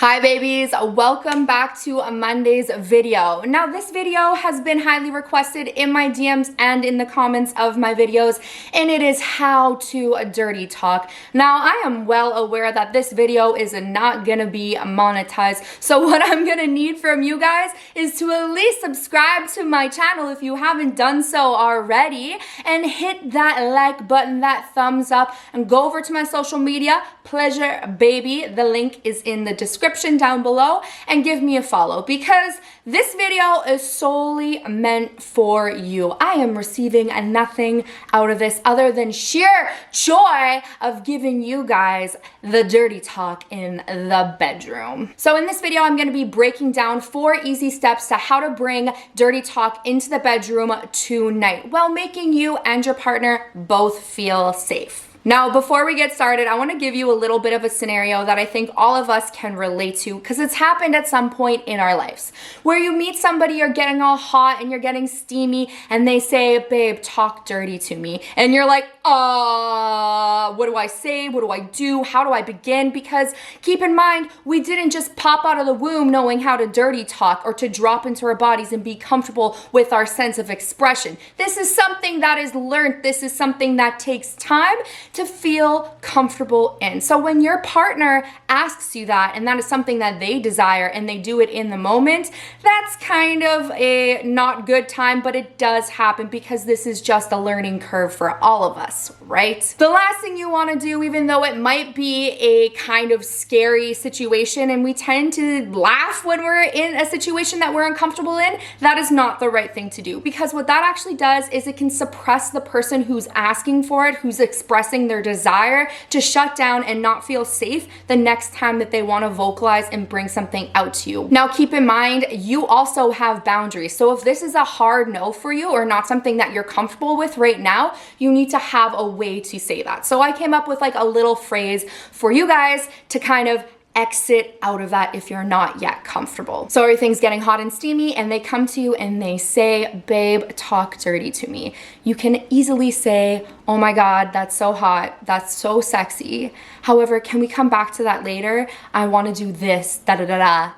Hi babies, welcome back to Monday's video. Now this video has been highly requested in my DMs and in the comments of my videos, and it is how to dirty talk. Now I am well aware that this video is not gonna be monetized, so what I'm gonna need from you guys is to at least subscribe to my channel if you haven't done so already, and hit that like button, that thumbs up, and go over to my social media, Pleasurebhabiee. The link is in the description down below, and give me a follow because this video is solely meant for you. I am receiving nothing out of this other than sheer joy of giving you guys the dirty talk in the bedroom. So in this video, I'm going to be breaking down 4 easy steps to how to bring dirty talk into the bedroom tonight while making you and your partner both feel safe. Now, before we get started, I want to give you a little bit of a scenario that I think all of us can relate to because it's happened at some point in our lives where you meet somebody, you're getting all hot and you're getting steamy, and they say, babe, talk dirty to me. And you're like, what do I say? What do I do? How do I begin? Because keep in mind, we didn't just pop out of the womb knowing how to dirty talk or to drop into our bodies and be comfortable with our sense of expression. This is something that is learned. This is something that takes time to feel comfortable in. So when your partner asks you that, and that is something that they desire and they do it in the moment, that's kind of a not good time, but it does happen because this is just a learning curve for all of us, right? The last thing you want to do, even though it might be a kind of scary situation and we tend to laugh when we're in a situation that we're uncomfortable in, that is not the right thing to do, because what that actually does is it can suppress the person who's asking for it, who's expressing their desire, to shut down and not feel safe the next time that they want to vocalize and bring something out to you. Now keep in mind, you also have boundaries. So if this is a hard no for you or not something that you're comfortable with right now, you need to have a way to say that. So I came up with like a little phrase for you guys to kind of exit out of that if you're not yet comfortable. So everything's getting hot and steamy and they come to you and they say, babe, talk dirty to me. You can easily say, oh my God, that's so hot. That's so sexy. However, can we come back to that later? I want to do this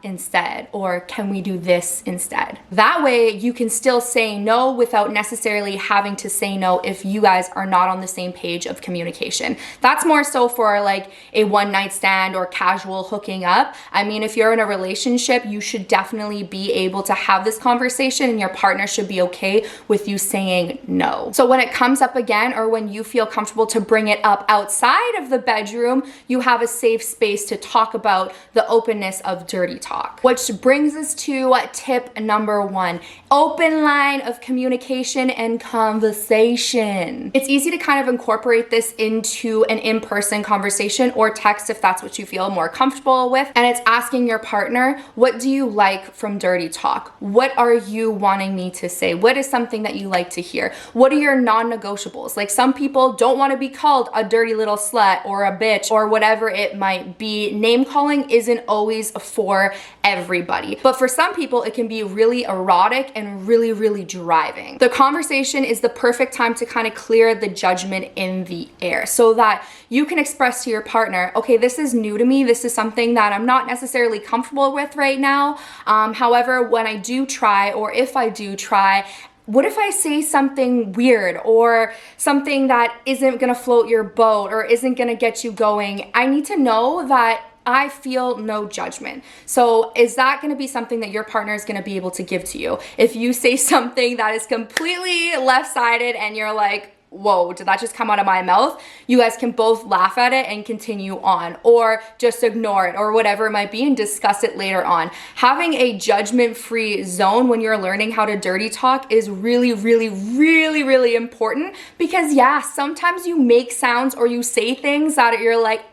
instead. Or can we do this instead? That way you can still say no without necessarily having to say no if you guys are not on the same page of communication. That's more so for like a one night stand or casual hooking up. I mean, if you're in a relationship, you should definitely be able to have this conversation and your partner should be okay with you saying no. So when it comes up again, or when you feel comfortable to bring it up outside of the bedroom, you have a safe space to talk about the openness of dirty talk. Which brings us to tip number 1, open line of communication and conversation. It's easy to kind of incorporate this into an in-person conversation or text if that's what you feel more comfortable with. And it's asking your partner, what do you like from dirty talk? What are you wanting me to say? What is something that you like to hear? What are your non-negotiables? Like some people don't want to be called a dirty little slut or a bitch or whatever it might be. Name calling isn't always for everybody, but for some people it can be really erotic and really, really driving. The conversation is the perfect time to kind of clear the judgment in the air so that you can express to your partner, okay, this is new to me. This is something that I'm not necessarily comfortable with right now. However, when I do try, or if I do try, what if I say something weird or something that isn't gonna float your boat or isn't gonna get you going? I need to know that I feel no judgment. So is that gonna be something that your partner is gonna be able to give to you? If you say something that is completely left-sided and you're like, whoa, did that just come out of my mouth? You guys can both laugh at it and continue on, or just ignore it, or whatever it might be, and discuss it later on. Having a judgment-free zone when you're learning how to dirty talk is really, really, really, really important, because yeah, sometimes you make sounds or you say things that you're like,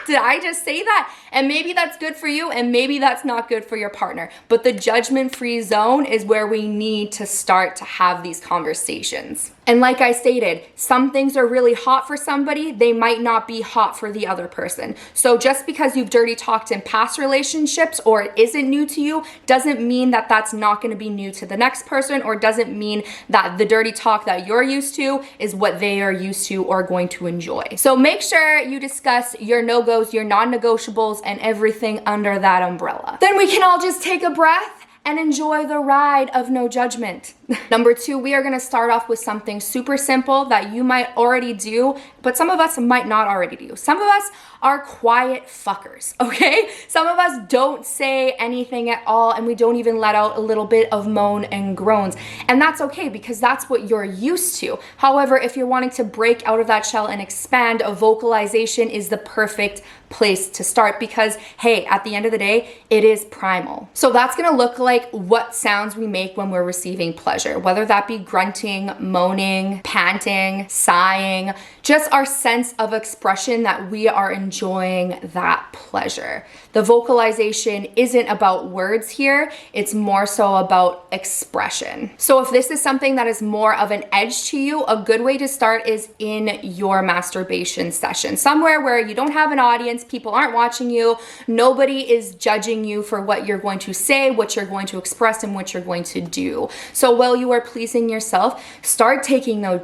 did I just say that? And maybe that's good for you and maybe that's not good for your partner. But the judgment-free zone is where we need to start to have these conversations. And like I stated, some things are really hot for somebody, they might not be hot for the other person. So just because you've dirty talked in past relationships or it isn't new to you, doesn't mean that that's not going to be new to the next person, or doesn't mean that the dirty talk that you're used to is what they are used to or going to enjoy. So make sure you discuss your no-goes, your non-negotiables, and everything under that umbrella. Then we can all just take a breath and enjoy the ride of no judgment. Number 2, we are gonna start off with something super simple that you might already do, but some of us might not already do. Some of us are quiet fuckers, okay? Some of us don't say anything at all, and we don't even let out a little bit of moan and groans. And that's okay, because that's what you're used to. However, if you're wanting to break out of that shell and expand, a vocalization is the perfect place to start, because hey, at the end of the day, it is primal. So that's gonna look like what sounds we make when we're receiving pleasure, whether that be grunting, moaning, panting, sighing, just our sense of expression that we are enjoying that pleasure. The vocalization isn't about words here, it's more so about expression. So if this is something that is more of an edge to you, a good way to start is in your masturbation session. Somewhere where you don't have an audience, people aren't watching you, nobody is judging you for what you're going to say, what you're going to express, and what you're going to do. So while you are pleasing yourself, start taking those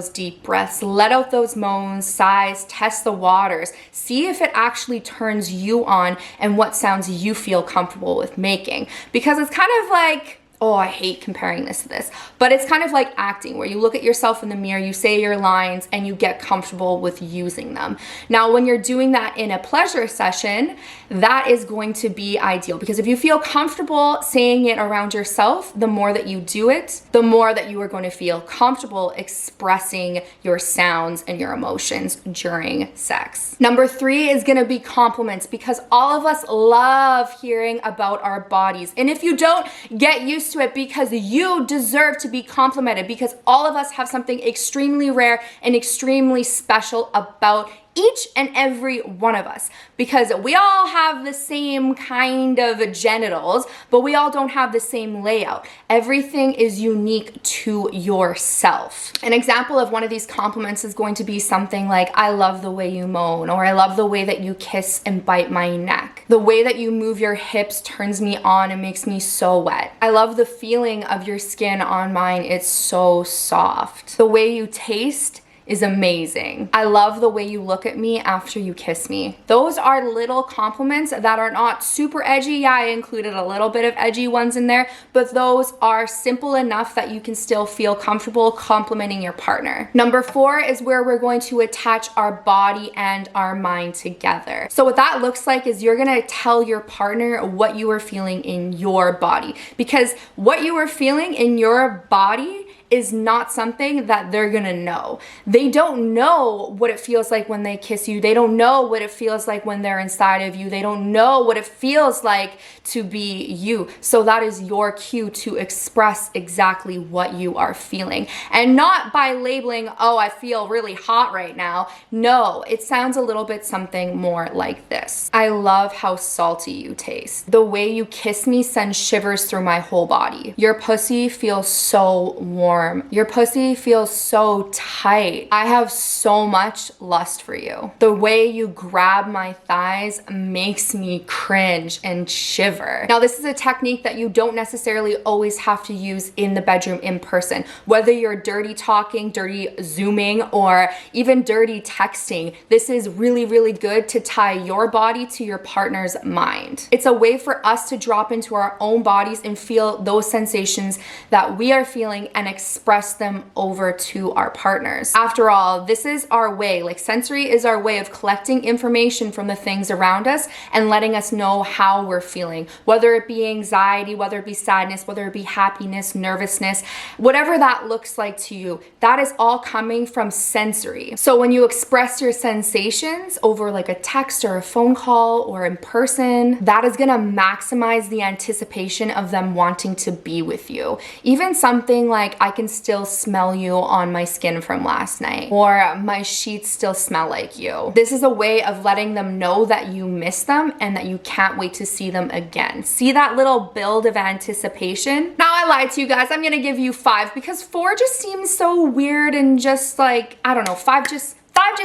deep breaths, let out those moans, sighs, test the waters, see if it actually turns you on and what sounds you feel comfortable with making. Because it's kind of like, oh, I hate comparing this to this, but it's kind of like acting, where you look at yourself in the mirror, you say your lines, and you get comfortable with using them. Now, when you're doing that in a pleasure session, that is going to be ideal, because if you feel comfortable saying it around yourself, the more that you do it, the more that you are going to feel comfortable expressing your sounds and your emotions during sex. Number 3 is going to be compliments, because all of us love hearing about our bodies. And if you don't, get used to it, because you deserve to be complimented, because all of us have something extremely rare and extremely special about each and every one of us, because we all have the same kind of genitals, but we all don't have the same layout. Everything is unique to yourself. An example of one of these compliments is going to be something like, I love the way you moan, or I love the way that you kiss and bite my neck. The way that you move your hips turns me on and makes me so wet. I love the feeling of your skin on mine, it's so soft. The way you taste is amazing. I love the way you look at me after you kiss me. Those are little compliments that are not super edgy. Yeah, I included a little bit of edgy ones in there, but those are simple enough that you can still feel comfortable complimenting your partner. Number 4 is where we're going to attach our body and our mind together. So what that looks like is you're gonna tell your partner what you are feeling in your body, because what you are feeling in your body is not something that they're gonna know. They don't know what it feels like when they kiss you. They don't know what it feels like when they're inside of you. They don't know what it feels like to be you. So that is your cue to express exactly what you are feeling. And not by labeling, oh, I feel really hot right now. No, it sounds a little bit something more like this. I love how salty you taste. The way you kiss me sends shivers through my whole body. Your pussy feels so warm. Your pussy feels so tight. I have so much lust for you. The way you grab my thighs makes me cringe and shiver. Now, this is a technique that you don't necessarily always have to use in the bedroom in person. Whether you're dirty talking, dirty zooming, or even dirty texting, this is really, really good to tie your body to your partner's mind. It's a way for us to drop into our own bodies and feel those sensations that we are feeling and express them over to our partners. After all, this is our way, like sensory is our way of collecting information from the things around us and letting us know how we're feeling, whether it be anxiety, whether it be sadness, whether it be happiness, nervousness, whatever that looks like to you, that is all coming from sensory. So when you express your sensations over like a text or a phone call or in person, that is gonna maximize the anticipation of them wanting to be with you. Even something like, I can still smell you on my skin from last night, or my sheets still smell like you. This is a way of letting them know that you miss them and that you can't wait to see them again. See that little build of anticipation? Now, I I lied to you guys. I'm gonna give you 5 because 4 just seems so weird and just like, I don't know, 5 just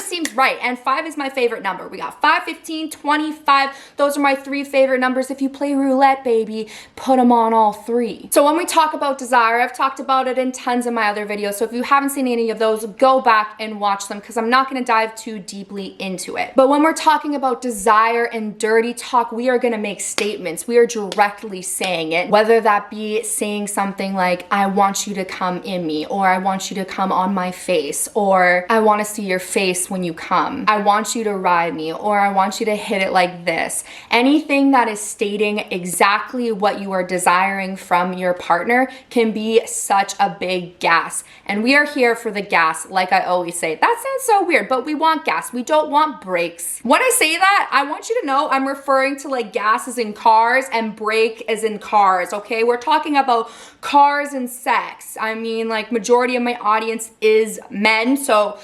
seems right, and 5 is my favorite number. We got 5, 15, 25. Those are my 3 favorite numbers. If you play roulette, baby, put them on all 3. So when we talk about desire, I've talked about it in tons of my other videos, so if you haven't seen any of those, go back and watch them because I'm not going to dive too deeply into it. But when we're talking about desire and dirty talk, we are going to make statements. We are directly saying it, whether that be saying something like, I want you to come in me, or I want you to come on my face, or I want to see your face when you come. I want you to ride me, or I want you to hit it like this. Anything that is stating exactly what you are desiring from your partner can be such a big gas. And we are here for the gas, like I always say. That sounds so weird, but we want gas. We don't want brakes. When I say that, I want you to know I'm referring to like gas as in cars and brake as in cars, okay? We're talking about cars and sex. I mean, like, majority of my audience is men, so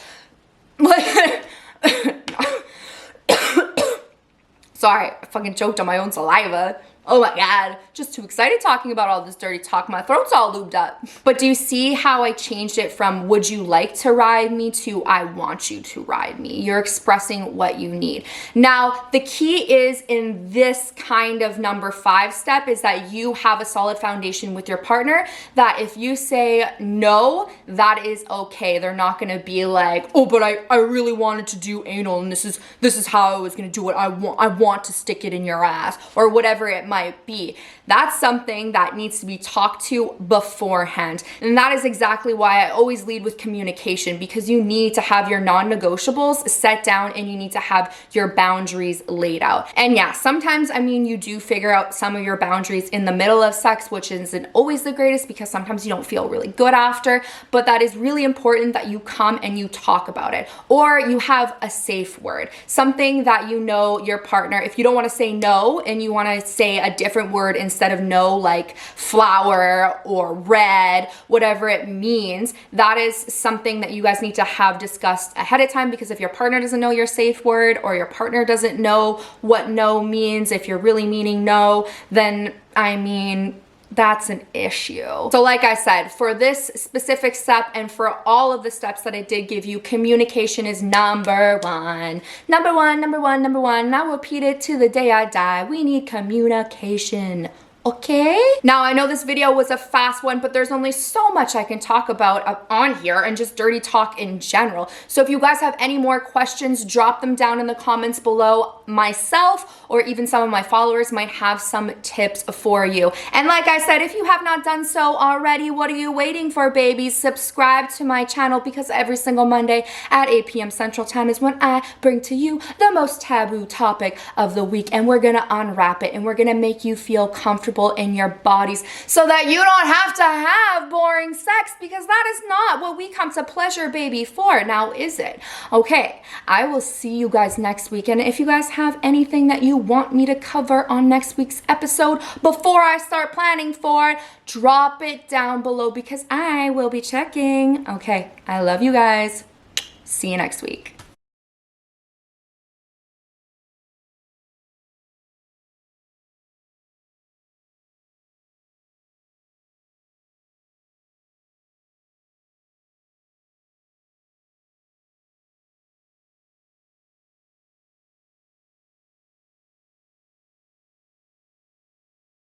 sorry, I fucking choked on my own saliva. Oh my God, just too excited talking about all this dirty talk. My throat's all lubed up. But do you see how I changed it from would you like to ride me to I want you to ride me? You're expressing what you need. Now, the key is in this kind of number 5 step is that you have a solid foundation with your partner, that if you say no, that is okay. They're not gonna be like, oh, but I really wanted to do anal and this is how I was gonna do it. I want to stick it in your ass, or whatever it might be. That's something that needs to be talked to beforehand. And that is exactly why I always lead with communication, because you need to have your non-negotiables set down and you need to have your boundaries laid out. And yeah, sometimes, I mean, you do figure out some of your boundaries in the middle of sex, which isn't always the greatest because sometimes you don't feel really good after, but that is really important that you come and you talk about it. Or you have a safe word, something that you know your partner, if you don't want to say no and you want to say a different word instead of no, like flower or red, whatever it means, that is something that you guys need to have discussed ahead of time, because if your partner doesn't know your safe word, or your partner doesn't know what no means, if you're really meaning no, then I mean, that's an issue. So like I said, for this specific step and for all of the steps that I did give you, communication is number 1. Number 1, number 1, number 1. And I'll repeat it to the day I die. We need communication. Okay? Now, I know this video was a fast one, but there's only so much I can talk about on here and just dirty talk in general. So if you guys have any more questions, drop them down in the comments below. Myself or even some of my followers might have some tips for you. And like I said, if you have not done so already, what are you waiting for, babies? Subscribe to my channel, because every single Monday at 8 p.m. Central Time is when I bring to you the most taboo topic of the week. And we're gonna unwrap it and we're gonna make you feel comfortable in your bodies so that you don't have to have boring sex, because that is not what we come to Pleasurebhabiee for, now is it? Okay, I will see you guys next week, and if you guys have anything that you want me to cover on next week's episode before I start planning for it, drop it down below because I will be checking. Okay, I love you guys. See you next week.